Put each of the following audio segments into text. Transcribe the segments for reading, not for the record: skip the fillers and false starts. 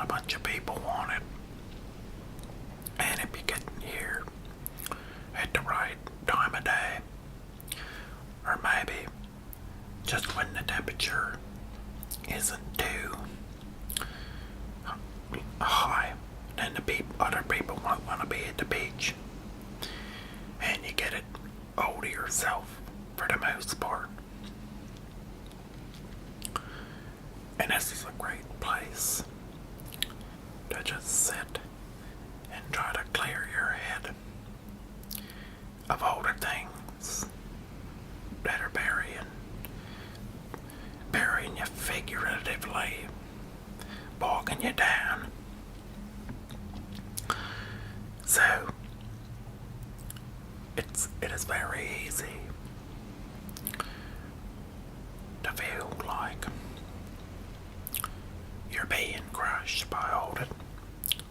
a bunch of people want it. And if you get here at the right time of day, or maybe just when the temperature isn't too high, then other people won't want to be at the beach, and you get it all to yourself for the most part. And this is a great place to just sit and try to clear your head of all the things that are burying you figuratively, bogging you down. So it is very easy to feel like you're being crushed by all the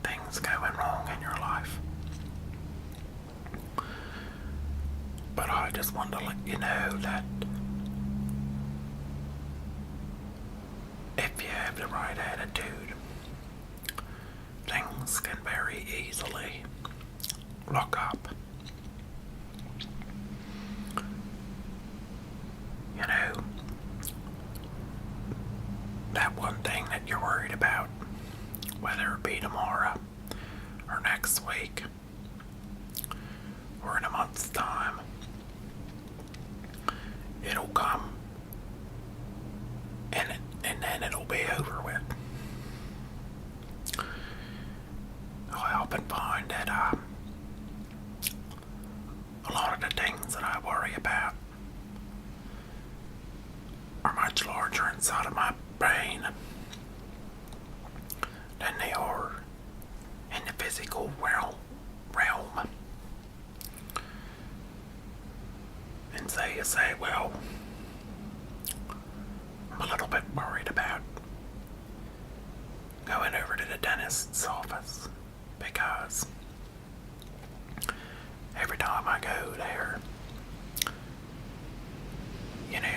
things going wrong in your life. But I just want to let you know that if you have the right attitude, things can very easily look up. You know, that one thing that you're worried about, whether it be tomorrow or next week or in a month's time, it'll come and then it'll be over with. I often find that a lot of the things that I worry about are much larger inside of my brain than they are in the physical realm. And so you say, well, I'm a little bit worried about going over to the dentist's office because every time I go there, you know,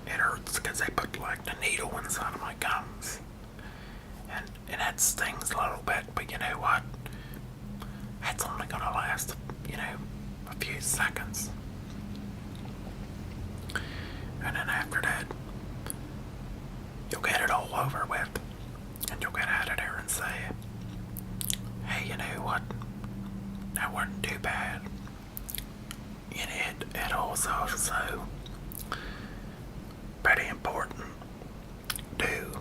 it hurts because they put like the needle inside of my gums, and that stings a little bit, but you know what, that's only gonna last, you know, a few seconds. And then after that, you'll get it all over with, and you'll get out of there and say, hey, you know what, that wasn't too bad. And it also so pretty important to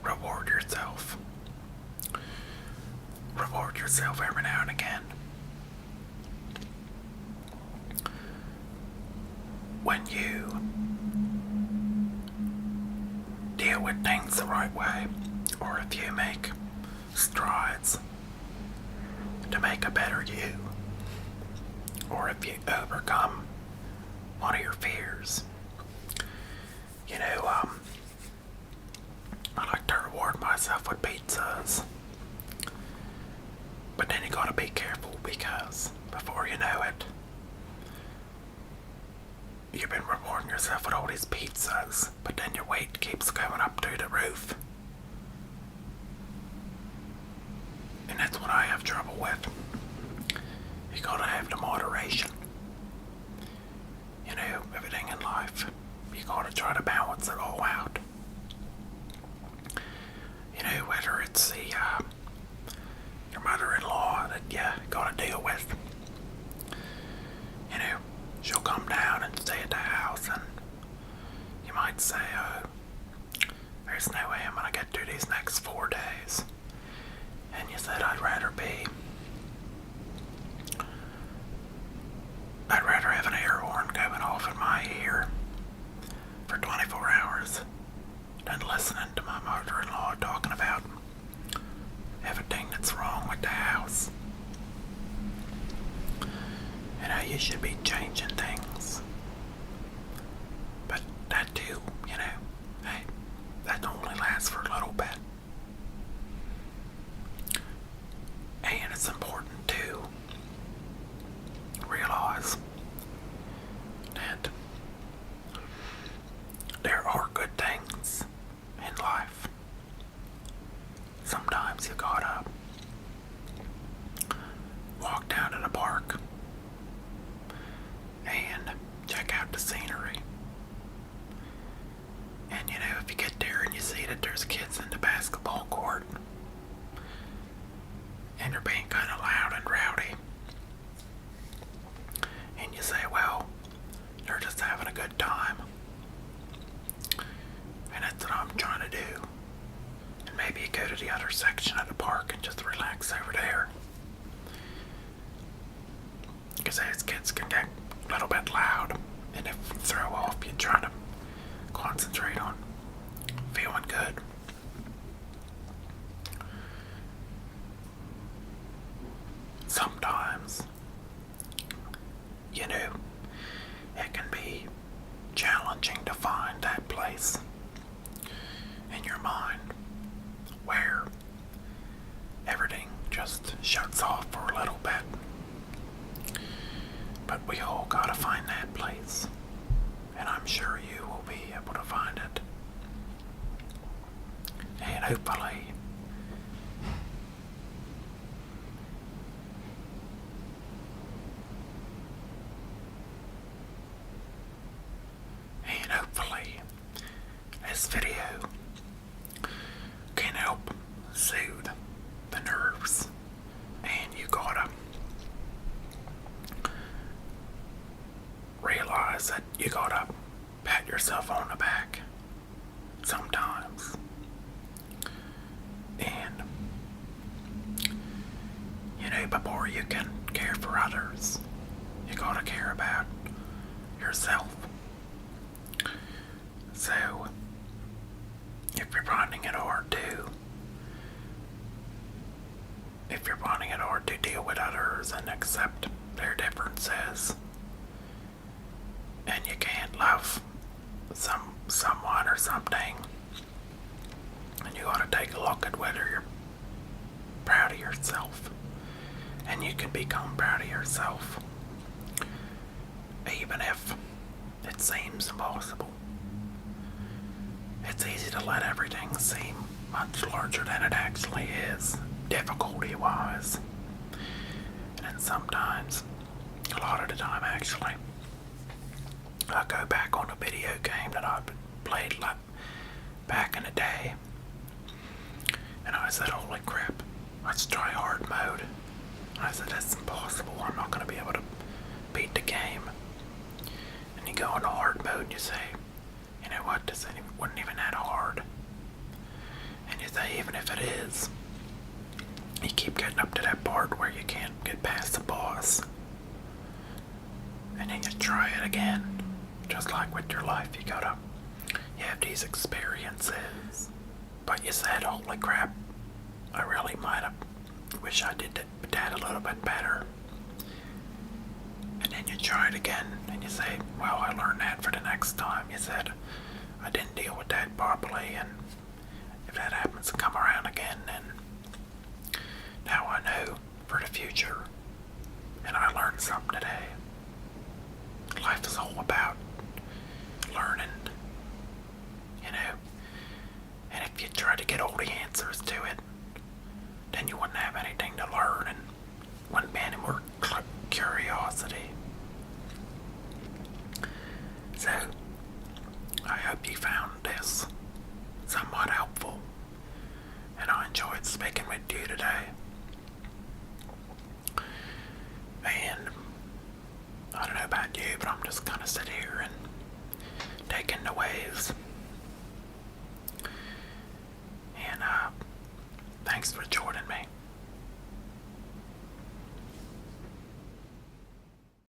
reward yourself. Reward yourself every now and again. When you deal with things the right way, or if you make strides to make a better you, or if you overcome one of your fears. You know, I like to reward myself with pizzas. But then you gotta be careful because before you know it, you've been rewarding yourself with all these pizzas, but then your weight keeps going up through the roof. And that's what I have trouble with. You gotta have the moderation. You know, everything in life, you gotta try to balance it all out. You know, whether it's your mother-in-law that you gotta deal with. You know, she'll come down and stay at the house, and you might say, oh, there's no way I'm gonna get through these next 4 days. And you said, I'd rather have an air horn going off in my ear for 24 hours than listening to my mother-in-law talking about everything that's wrong with the house. And how you should be changing things. But that too, you know, hey, that only lasts for a little bit. And it's important to realize that there are good things in life. if you get there and you see that there's kids in the basketball court and they're being kind of loud and rowdy, and you say, well, they're just having a good time, and that's what I'm trying to do. And maybe you go to the other section of the park and just relax over there, because those kids can get a little bit loud, and if you throw off, you try to concentrate on feeling good. Sometimes, you know, it can be challenging to find that place in your mind where everything just shuts off for a little bit. But we all gotta find that place, and I'm sure you will be able to find it. And hopefully, this video can help soothe the nerves, and you gotta realize that you gotta pat yourself on the back sometimes, and you know, before you can care for others, you gotta care about yourself. So if you're finding it hard to deal with others and accept their differences, and you can't love someone or something, and you gotta take a look at whether you're proud of yourself, and you can become proud of yourself even if it seems impossible. It's easy to let everything seem much larger than it actually is, difficulty-wise. And then sometimes, a lot of the time actually, I go back on a video game that I played back in the day, and I said, holy crap, let's try hard mode. And I said, that's impossible, I'm not going to be able to beat the game. And you go into hard mode and you say, you know what, this wasn't even that hard. And you say, even if it is, you keep getting up to that part where you can't get past the boss. And then you try it again. Just like with your life, you have these experiences. But you said, holy crap, I really might have, wish I did that a little bit better. And then you try it again, and you say, well, I learned that for the next time. You said, I didn't deal with that properly, and if that happens to come around again, then now I know for the future, and I learned something today. Life is all about learning, you know, and if you try to get all the answers to it, then you wouldn't have anything to learn, and wouldn't be any more curiosity. So, I hope you found this somewhat helpful, and I enjoyed speaking with you today. And I don't know about you, but I'm just gonna sit here and take in the waves. And thanks for joining.